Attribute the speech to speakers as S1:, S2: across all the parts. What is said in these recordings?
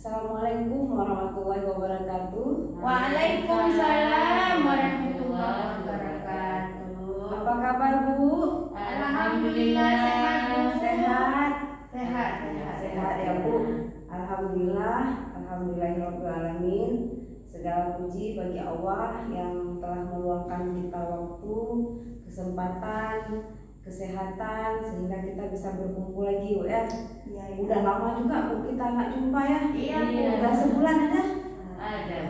S1: Assalamualaikum warahmatullahi wabarakatuh.
S2: Waalaikumsalam warahmatullahi wabarakatuh.
S1: Apa kabar Bu?
S2: Alhamdulillah sehat Bu.
S1: Sehat?
S2: Sehat
S1: Ya Bu. Alhamdulillahirobbilalamin. Segala puji bagi Allah yang telah meluangkan kita waktu, kesempatan, kesehatan sehingga kita bisa berkumpul lagi Bu ya. Udah lama juga Bu kita nggak jumpa ya.
S2: Iya Bu.
S1: Udah sebulan aja.
S2: Ada.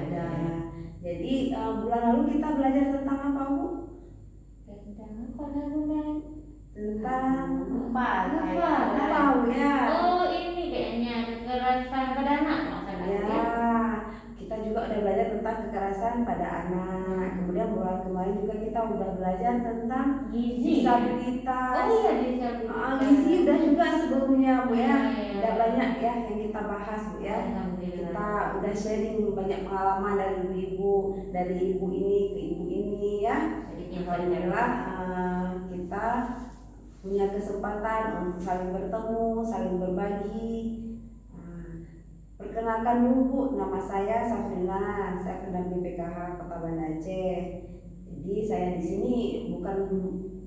S1: Jadi bulan lalu kita belajar tentang apa Bu? Tentang
S2: Lupa
S1: Bu ya.
S2: Oh ini kayaknya kekerasan pada anak maksudnya.
S1: Ya, kita juga udah belajar tentang kekerasan pada anak. Kemudian bulan kemarin juga kita udah belajar tentang
S2: Gizi.
S1: disabilitas.
S2: Oh iya disabilitas.
S1: Gizi udah juga sebelumnya Bu ya.
S2: Iya.
S1: Udah banyak ya yang kita bahas Bu ya.
S2: Alhamdulillah.
S1: Kita udah sharing banyak pengalaman dari ibu-ibu, dari ibu ini ke ibu ini ya. Alhamdulillah kita punya kesempatan untuk saling bertemu, saling berbagi. Perkenalkan dulu Bu, nama saya Safrina, saya pendamping PKH Kota Banda Aceh. Jadi saya di sini bukan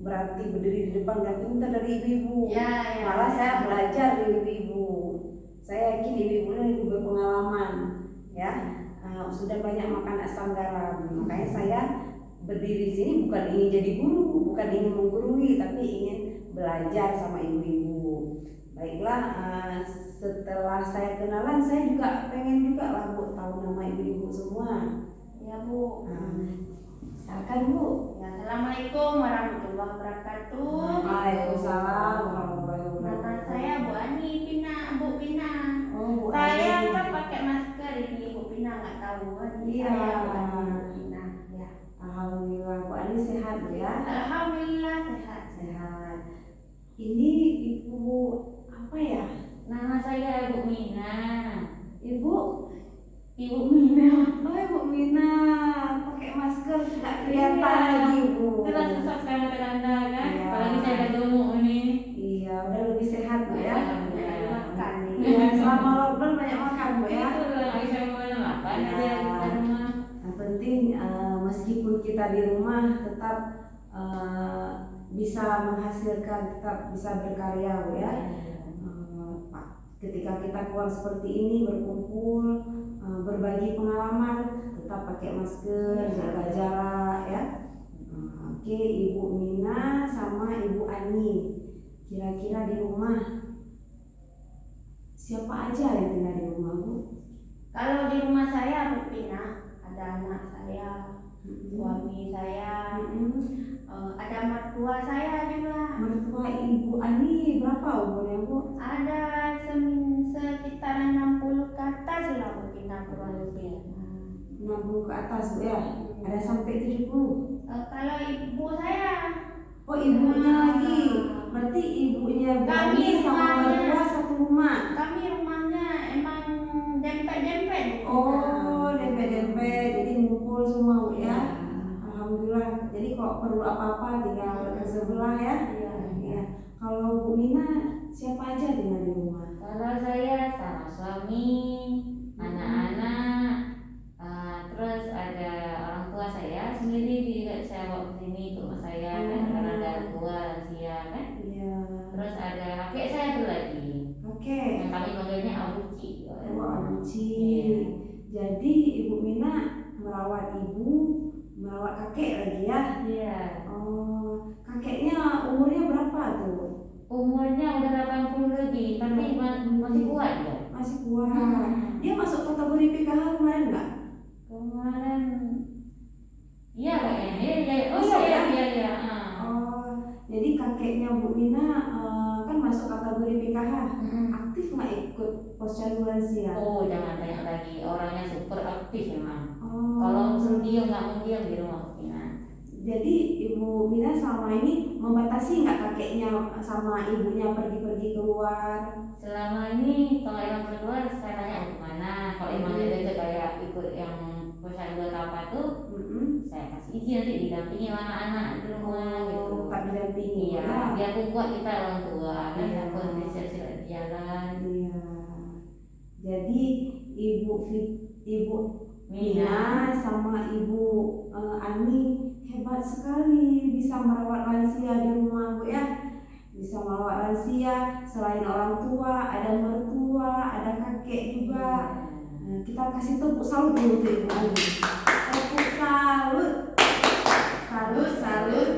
S1: berarti berdiri di depan udah pintar dari ibu-ibu.
S2: Ya.
S1: Malah saya belajar dari ibu-ibu. Saya yakin ibu-ibu ini lebih berpengalaman, ya. Sudah banyak makan asam garam. Makanya saya berdiri di sini bukan ingin jadi guru, bukan ingin menggurui, tapi ingin belajar sama ibu-ibu. Baiklah, setelah saya kenalan, saya juga pengen juga lah Bu tahu nama ibu-ibu semua.
S2: Ya Bu.
S1: Silakan Bu.
S2: Ya, Assalamualaikum warahmatullahi wabarakatuh.
S1: Waalaikumsalam warahmatullahi
S2: Nama
S1: wabarakatuh.
S2: saya Bu Ani Pina, Bu Pina.
S1: Oh, Bu
S2: Saya
S1: Ani.
S2: kan pakai masker ini Bu Pina nggak tahu kan?
S1: Iya.
S2: Saya Bu Ani Pina. Ya.
S1: Alhamdulillah Bu Ani sehat Bu ya.
S2: Alhamdulillah sehat.
S1: Sehat. Ini ibu apa ya?
S2: Nama saya Bu Mina.
S1: Ibu
S2: Mina.
S1: Oh Ibu Mina pakai masker tidak kelihatan lagi Bu.
S2: Itu lah susah sekali kadang-kadang kan?
S1: Iya.
S2: Apalagi saya udah gemuk ini.
S1: Iya udah lebih sehat Bu ya.
S2: Alhamdulillah.
S1: Makan. Iya selama lockdown banyak makan Bu ya.
S2: Itu lah bisa kemana makan
S1: Iya.
S2: aja di rumah.
S1: Yang penting meskipun kita di rumah tetap bisa menghasilkan, tetap bisa berkarya Bu ya. Ketika kita keluar seperti ini berkumpul, berbagi pengalaman, tetap pakai masker, jaga jarak ya. Oke, Ibu Mina sama Ibu Ani, kira-kira di rumah siapa aja yang tinggal di rumah Bu?
S2: Kalau di rumah saya Bu Pina ada anak saya, suami saya, ada mertua saya juga.
S1: Mertua Ibu Ani berapa umurnya Bu?
S2: Ada sekitar 60 ke atas lah Bu Pina kurang lebih.
S1: 60 ke atas Bu ya? Ada sampai 70?
S2: Kalau ibu saya,
S1: Oh ibunya lagi, berarti ibunya Bu Ani sama mertua satu rumah.
S2: kami rumahnya emang dempet-dempet.
S1: Oh dempet-dempet, jadi ngumpul semua Bu ya? Alhamdulillah, jadi kalau perlu apa-apa tinggal ke sebelah ya? Iya. Kalau Bu Mina siapa aja tinggal di rumah?
S2: Kalau saya sama suami, anak-anak, terus ada orang tua saya sendiri juga saya bawa ke sini ke rumah saya kan karena ada tua lansia kan.
S1: Iya.
S2: Terus ada kakek saya tuh lagi,
S1: Oke.
S2: yang kami panggilnya Abuci.
S1: Wah Abuci.
S2: Iya.
S1: Jadi Ibu Mina merawat ibu, merawat kakek lagi ya?
S2: Iya.
S1: Oh, kakeknya umurnya berapa tuh?
S2: Umurnya udah 80 lebih, tapi masih kuat ya.
S1: Masih kuat. Dia masuk kategori PKH kemarin nggak?
S2: Kemarin, iya kayaknya. Oh
S1: Masuk ya?
S2: iya.
S1: Oh, jadi kakeknya Bu Mina kan masuk kategori PKH. Aktif nggak ikut posyandu lansia?
S2: Oh jangan tanya lagi, orangnya super aktif memang.
S1: Oh.
S2: Kalau suruh diam nggak mau diam di rumah Pina.
S1: Jadi Ibu Mina selama ini membatasi nggak kakeknya sama ibunya pergi-pergi keluar?
S2: Selama ini kalau emang pergi keluar saya tanya mau kemana. Kalau emang ada itu kayak ikut yang posyandu atau apa tuh, saya kasih izin nanti didampingi sama anak-anak di rumah gitu.
S1: Tak didampingi
S2: Iya,
S1: ya?
S2: biar kuat kita orang tua kan,
S1: Iya.
S2: kondisi di jalan.
S1: Iya. Jadi Ibu Mina sama Ibu Ani hebat sekali bisa merawat lansia di rumah, Bu ya. Bisa merawat lansia, selain orang tua, ada mertua, ada kakek juga. Kita kasih tepuk salut dulu untuk Ibu Ani. Tepuk salut. Salut, salut.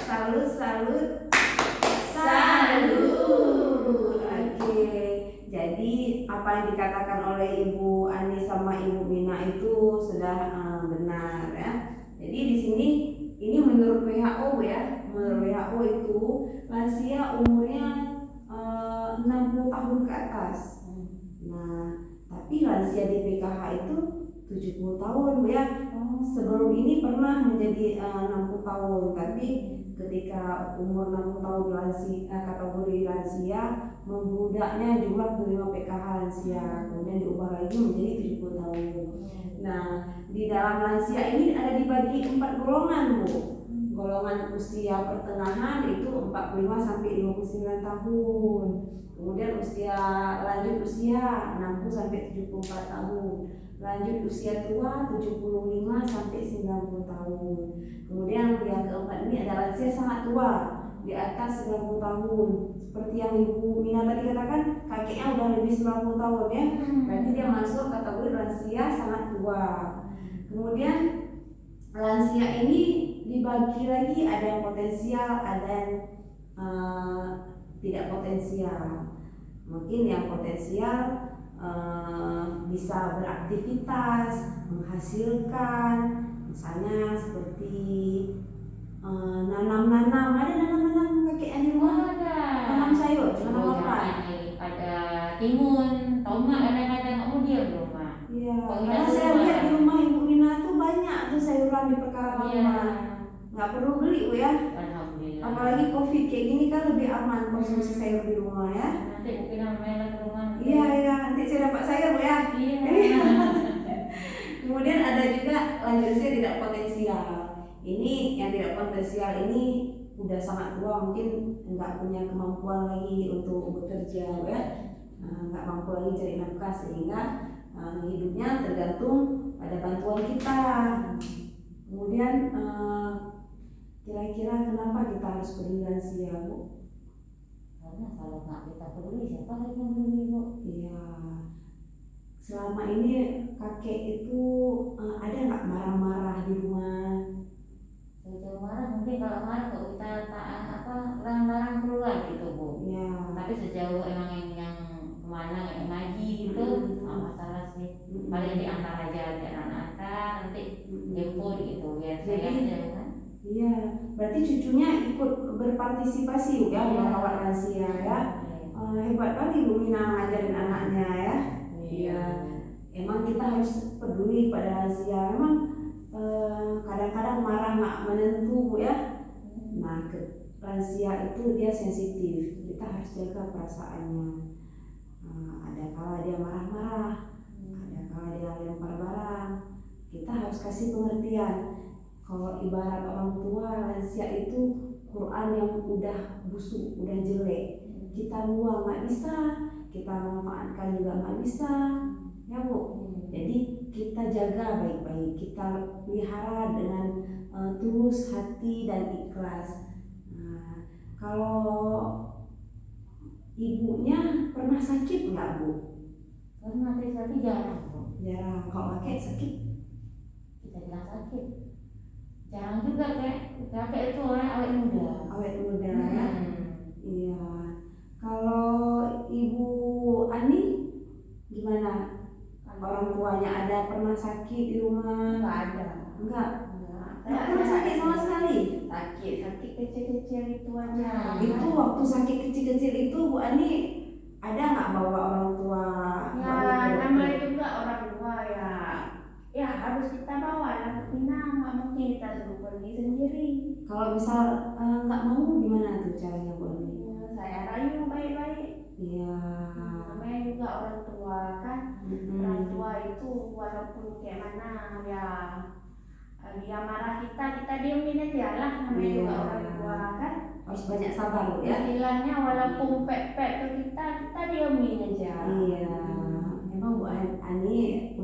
S1: Salut, salut. Salut. Oke. Jadi apa yang dikatakan oleh Ibu Ani sama Ibu Mina itu sudah benar ya. Jadi di sini ini menurut WHO ya. Menurut WHO itu lansia umurnya 60 tahun ke atas. Nah, tapi lansia di PKH itu 70 tahun ya. Sebelum ini pernah menjadi 60 tahun, tapi ketika umur 60 tahun kategori lansia membludaknya jumlah penerima PKH lansia, kemudian diubah lagi menjadi 70 tahun. Nah, di dalam lansia ini ada dibagi 4 golongan, Bu. Golongan usia pertengahan itu 45 sampai 59 tahun. Kemudian lanjut usia 60 sampai 74 tahun. Lanjut usia tua 75 sampai 90 tahun. Kemudian yang keempat ini ada lansia sangat tua di atas 90 tahun. Seperti yang Ibu Mina tadi katakan, kakeknya udah lebih 90 tahun ya. Berarti dia masuk kategori lansia sangat tua. Kemudian lansia ini dibagi lagi, ada yang potensial, ada yang tidak potensial. Mungkin yang potensial bisa beraktivitas, menghasilkan, misalnya seperti nanam-nanam. Ada nanam-nanam kakek di rumah?
S2: Ada.
S1: Nanam sayur, nanam apa?
S2: Ada timun, tomat, kadang-kadang kamu dia di rumah.
S1: Iya. Karena saya lihat di rumah Ibu Mina tuh banyak tuh sayuran di pekarangan rumah. Nggak perlu beli, Bu ya.
S2: Alhamdulillah.
S1: Apalagi COVID kayak gini kan lebih aman konsumsi sayur di rumah ya.
S2: Nanti mungkin namanya ke rumah.
S1: Iya, nanti saya dapat sayur, Bu ya.
S2: Iya.
S1: Kemudian ada juga lanjut usia tidak potensial. Ini yang tidak potensial ini udah sangat tua, mungkin nggak punya kemampuan lagi untuk bekerja ya, nggak mampu lagi cari nafkah, sehingga hidupnya tergantung pada bantuan kita. Kemudian kira-kira kenapa kita harus peduli lansia, Bu?
S2: Karena kalau nggak kita peduli, siapa lagi yang peduli, Bu?
S1: Iya. Selama ini kakek itu ada nggak marah-marah di rumah?
S2: Sejauh marah mungkin, kalau marah kok kita larang-larang keluar gitu, Bu.
S1: Ya.
S2: Tapi sejauh emang yang kemana yang ngaji gitu, nggak masalah sih. Paling diantar aja anak-anak, nanti jemput gitu, biar saya aja kan.
S1: Iya, berarti cucunya ikut berpartisipasi ya merawat lansia ya. Hebat kali Bu Mina ngajarin anaknya ya. Iya. Emang kita harus peduli pada lansia. Emang kadang-kadang marah nggak menentu, Bu ya. Nah, lansia itu dia sensitif. Kita harus jaga perasaannya. Ada kala dia marah-marah, ada kala dia lempar barang. Kita harus kasih pengertian. Kalau ibarat orang tua, lansia itu Quran yang udah busuk, udah jelek, kita buang nggak bisa, kita manfaatkan juga nggak bisa, ya Bu. Jadi kita jaga baik-baik, kita pelihara dengan tulus hati dan ikhlas. Nah, kalau ibunya pernah sakit nggak, Bu?
S2: Pernah, tapi jarang, Bu.
S1: Jarang. Kalau kakek sakit?
S2: Kita bilang sakit. Jarang juga, kakek itu orang awet muda.
S1: Awet muda ya. Iya. Kalau Ibu Ani gimana? Orang tuanya ada pernah sakit di rumah?
S3: Nggak ada.
S1: Enggak pernah sakit sama sekali?
S3: Sakit kecil-kecil itu aja.
S1: Itu waktu sakit kecil-kecil itu Bu Ani ada nggak bawa orang tua?
S3: Ya namanya juga orang tua ya harus kita bawa lah. Mina nggak mungkin kita suruh pergi sendiri.
S1: Kalau misal nggak mau gimana tuh caranya Bu Ani?
S3: Saya rayu baik-baik.
S1: Iya.
S3: Namanya juga orang tua kan. Orang tua itu walaupun kayak mana ya dia marah kita diemin aja lah. Namanya juga orang tua kan.
S1: Harus banyak sabar Bu ya.
S3: Istilahnya walaupun pek-pek ke kita diemin aja.
S1: Iya. Emang Bu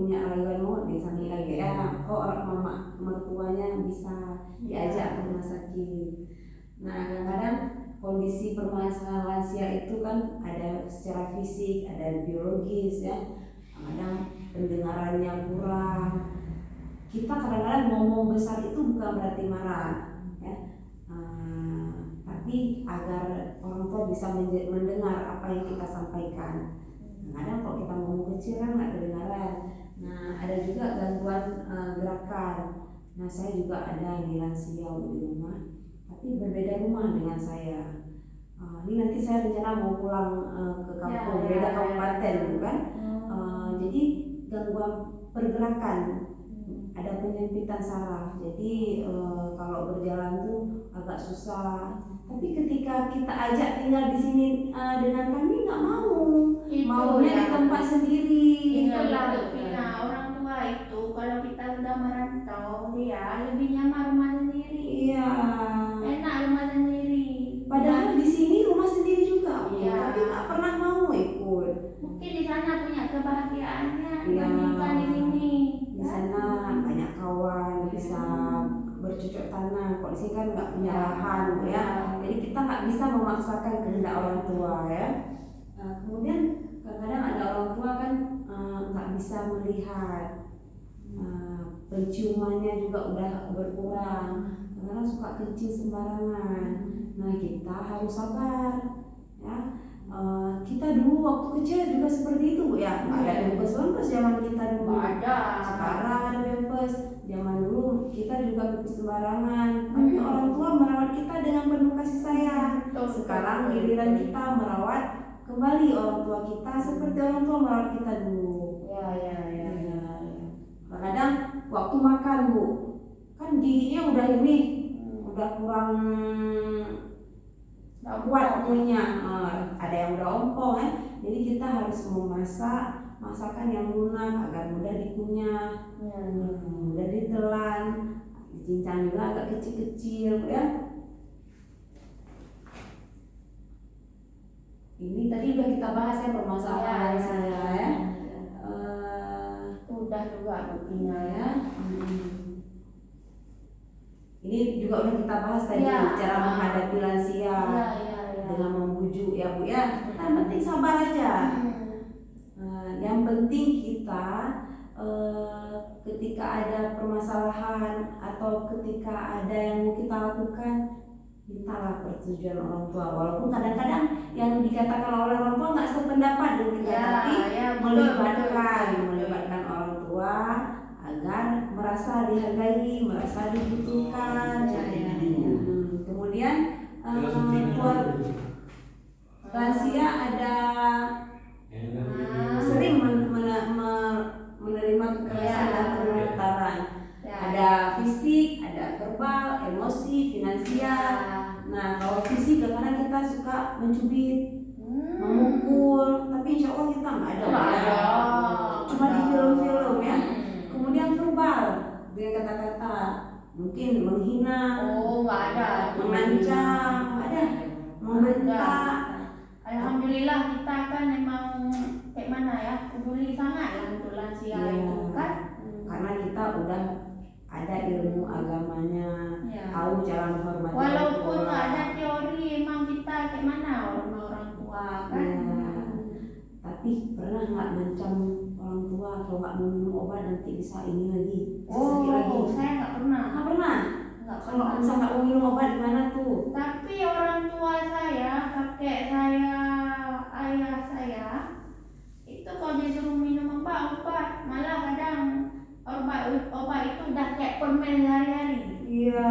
S1: punya rayuan mau di samping lagi ya, orang mama mertuanya bisa diajak ke rumah sakit. Nah kadang-kadang kondisi permasalahan lansia itu kan ada secara fisik, ada biologis ya, kadang pendengarannya kurang. Kita kadang-kadang ngomong besar itu bukan berarti marah ya, tapi agar orang tua bisa mendengar apa yang kita sampaikan. Kadang kalau kita ngomong kecil kan nggak kedengaran. Nah ada juga gangguan gerakan. Nah saya juga ada yang lansia di rumah, tapi berbeda rumah dengan saya. Ini nanti saya rencana mau pulang ke kampung, beda kabupaten bukan? Jadi gangguan pergerakan, ada penyempitan saraf. Jadi kalau berjalan tuh agak susah. Tapi ketika kita ajak tinggal di sini dengan kami nggak mau, maunya di tempat sendiri.
S3: Itulah Pina, orang tua itu kalau kita udah merantau dia lebih nyaman rumah sendiri.
S1: Iya.
S3: Enak rumah sendiri.
S1: Padahal di sini rumah sendiri juga,
S3: Iya.
S1: tapi nggak pernah mau ikut.
S3: Mungkin di sana punya kebahagiaannya
S1: Iya.
S3: dibandingkan di sini.
S1: Di sana banyak kawan, bisa bercocok tanam. Kalau di sini kan nggak punya lahan ya, jadi kita nggak bisa memaksakan kehendak orang tua ya. Kemudian kadang-kadang ada orang tua kan nggak bisa melihat, penciumannya juga udah berkurang, kadang suka kencing sembarangan. Nah kita harus sabar ya. Kita dulu waktu kecil juga seperti itu ya, nggak ada pampers zaman kita dulu.
S3: Ada.
S1: Sekarang ada pampers. Zaman dulu kita juga pipis sembarangan, tapi orang tua merawat kita dengan penuh kasih sayang. Sekarang giliran kita merawat kembali orang tua kita seperti orang tua merawat kita dulu.
S3: Ya.
S1: Kadang waktu makan Bu, kan giginya udah ini, udah kurang kuat punya, ada yang udah ompong ya. Jadi kita harus memasak masakan yang lunak agar mudah dikunyah, mudah ditelan, dicincang juga agak kecil-kecil ya. Ini tadi udah kita bahas ya permasalahan saya ya.
S3: Udah juga buktinya ya.
S1: Ini juga udah kita bahas tadi cara menghadapi lansia dengan membujuk ya Bu ya. Yang penting sabar aja. Yang penting kita ketika ada permasalahan atau ketika ada yang mau kita lakukan, mintalah persetujuan orang tua. Walaupun kadang-kadang yang dikatakan oleh orang tua nggak sependapat dengan kita, tapi melibatkan orang tua agar merasa dihargai, merasa dibutuhkan. Kemudian lansia ada sering menerima kekerasan dan penularan. Ada fisik, ada verbal, emosi, finansial. Nah kalau fisik kadang-kadang kita suka mencubit, memukul, tapi insya Allah kita nggak ada ya. Cuma di film-film ya. Kemudian verbal dengan kata-kata mungkin menghina,
S3: nggak ada,
S1: mengancam, ada, membentak.
S3: Alhamdulillah kita kan memang kayak mana ya, peduli sangat lah untuk lansia itu kan.
S1: Karena kita udah ada ilmu agamanya, tahu cara menghormati.
S3: Walaupun nggak ada teori, emang kita kayak mana orang tua kan.
S1: Tapi pernah nggak ngancam orang tua kalau nggak mau minum obat nanti bisa ini lagi, bisa sakit lagi?
S3: Saya nggak pernah.
S1: Nggak pernah. Kalau bisa nggak mau minum obat gimana tuh?
S3: Tapi orang tua saya, kakek saya, ayah saya, itu kalau disuruh minum obat, malah kadang obat itu udah kayak permen sehari-hari.
S1: Iya,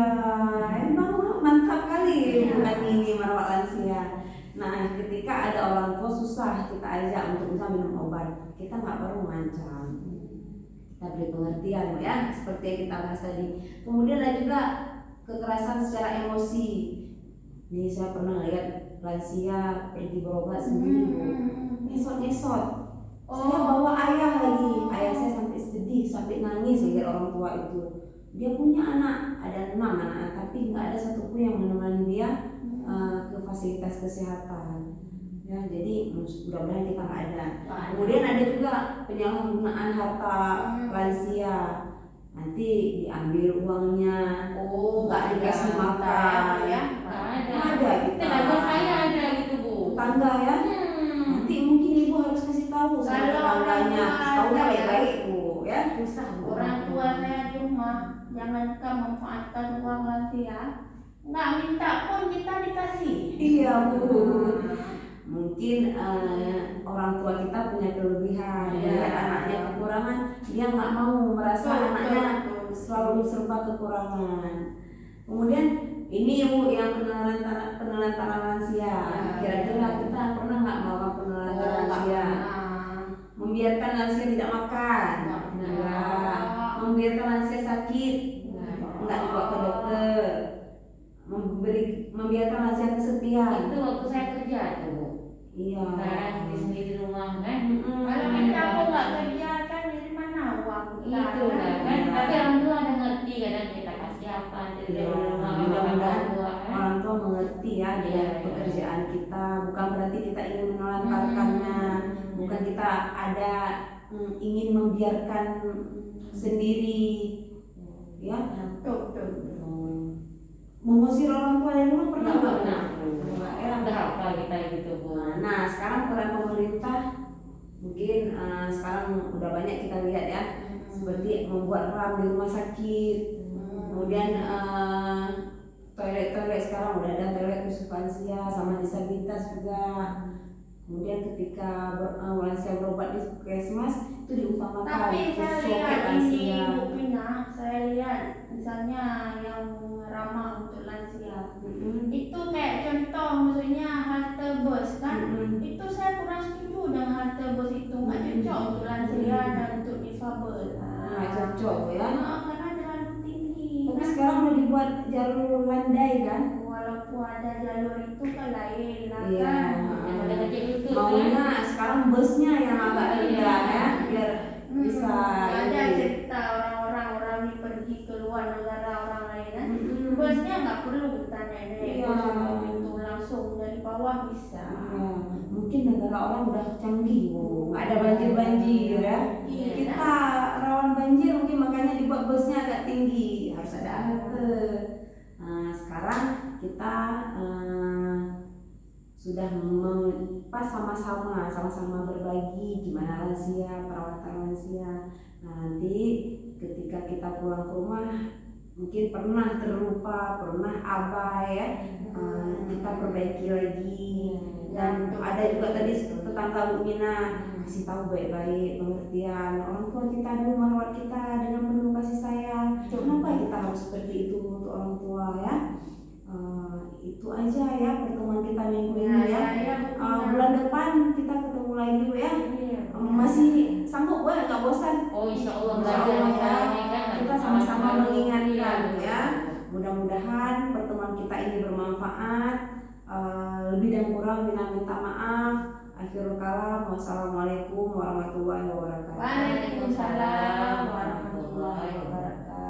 S1: emang mantap kali bukan ini merawat lansia. Nah, ketika ada orang tua susah kita ajak untuk bisa minum obat, kita nggak perlu mengancam, kita beri pengertian ya, seperti yang kita bahas tadi. Kemudian ada juga kekerasan secara emosi. Nih saya pernah lihat lansia pergi berobat sendiri, nyesot-nyesot. Saya bawa ayah lagi, ayah saya sampai sedih, sampai nangis lihat orang tua itu. Dia punya anak, ada 6 anak, tapi nggak ada satupun yang menemani dia ke fasilitas kesehatan. ya. Jadi mudah-mudahan kita nggak ada.
S3: Nggak ada.
S1: Kemudian ada juga penyalahgunaan harta lansia, nanti diambil uangnya, nggak dikasih makan.
S3: Ya.
S1: Ada kita.
S2: Tetangga saya ada gitu Bu.
S1: Tetangga ya. Nanti mungkin ibu harus kasih tahu sama
S3: Kalau
S1: tetangganya,
S3: orang tua
S1: tahunya
S3: ada ya.
S1: baik-baik Bu ya.
S2: Susah Bu.
S3: Orang tua saya di rumah jangankan memanfaatkan uang lansia, nggak minta pun kita dikasih.
S1: Iya Bu. Mungkin orang tua kita punya kelebihan,
S2: Iya.
S1: melihat anaknya kekurangan, dia nggak mau merasa
S3: Betul,
S1: anaknya
S3: betul.
S1: selalu serba kekurangan. Kemudian ini Bu yang penelantaran lansia. Kira-kira kita pernah nggak melakukan penelantaran lansia? Membiarkan lansia tidak makan, enggak. Membiarkan lansia sakit, enggak dibawa ke dokter. Membiarkan lansia kesepian.
S2: Itu waktu saya kerja tuh Bu.
S1: Iya.
S2: Kan di sendiri di rumah kan.
S3: Kalau kita kok nggak kerja kan dari mana uang kita?
S2: Itu lah kan. Tapi orang tua ada ngerti kadang kita kasih apa jadi
S1: Ya,
S2: dari rumah
S1: mudah-mudahan
S2: orang tua kan.
S1: orang tua mengerti ya dengan
S2: Iya.
S1: pekerjaan kita. Bukan berarti kita ingin menelantarkannya, bukan kita ada ingin membiarkan sendiri, ya.
S3: Betul.
S1: Mengusir orang tua dari rumah pernah
S2: Nggak
S1: nggak?
S2: pernah.
S1: Nggak, ya.
S2: Udah apa kita gitu Bu.
S1: Nah, sekarang peran pemerintah mungkin sekarang udah banyak kita lihat ya, seperti membuat ram di rumah sakit. Kemudian toilet sekarang udah ada toilet khusus lansia sama disabilitas juga. Kemudian ketika lansia berobat di puskesmas itu diutamakan
S3: Tapi saya
S1: khusus
S3: lihat
S1: loket
S3: ini
S1: lansia.
S3: Bu Pina, saya lihat misalnya yang ramah untuk lansia. Itu kayak contoh maksudnya halte bus kan, itu saya kurang setuju dengan halte bus itu, nggak cocok untuk lansia dan untuk difabel.
S1: Nggak cocok ya.
S3: Karena terlalu tinggi.
S1: Tapi sekarang udah dibuat jalur landai kan?
S3: Walaupun ada jalur itu kan lain lah
S1: Iya.
S3: kan.
S2: Yang ada kecil itu
S1: Maunya sekarang busnya yang agak rendah ya, biar bisa
S3: Ada
S1: ini.
S3: cerita orang ini pergi ke luar negara orang lain kan. Busnya nggak perlu kita naik
S1: Iya.
S3: itu langsung dari bawah bisa.
S1: Iya, mungkin negara orang udah canggih Bu, nggak ada banjir ya.
S3: Iya.
S1: Kita rawan banjir mungkin makanya dibuat busnya agak tinggi, harus ada halte. Nah, sekarang kita sudah sama-sama berbagi gimana lansia, perawatan lansia. Nah, nanti ketika kita pulang ke rumah mungkin pernah terlupa, pernah abai ya, kita perbaiki lagi. Dan ada juga tadi tetangga Bu Mina kasih tahu baik-baik pengertian, orang tua kita dulu merawat kita dengan penuh kasih sayang. Kenapa kita harus seperti itu untuk orang tua ya? Itu aja ya pertemuan kita minggu ini ya. Bulan depan kita ketemu lagi Bu ya. Masih sanggup Bu, nggak bosan?
S2: Oh insya Allah
S1: Insya
S2: belajar
S1: Allah ya.
S2: ini kan.
S1: Kita sama-sama mengingatkan ya. Mudah-mudahan pertemuan kita ini bermanfaat. Lebih dan kurang minta maaf. Akhirul kalam. Wassalamualaikum warahmatullahi wabarakatuh.
S3: Waalaikumsalam warahmatullahi wabarakatuh.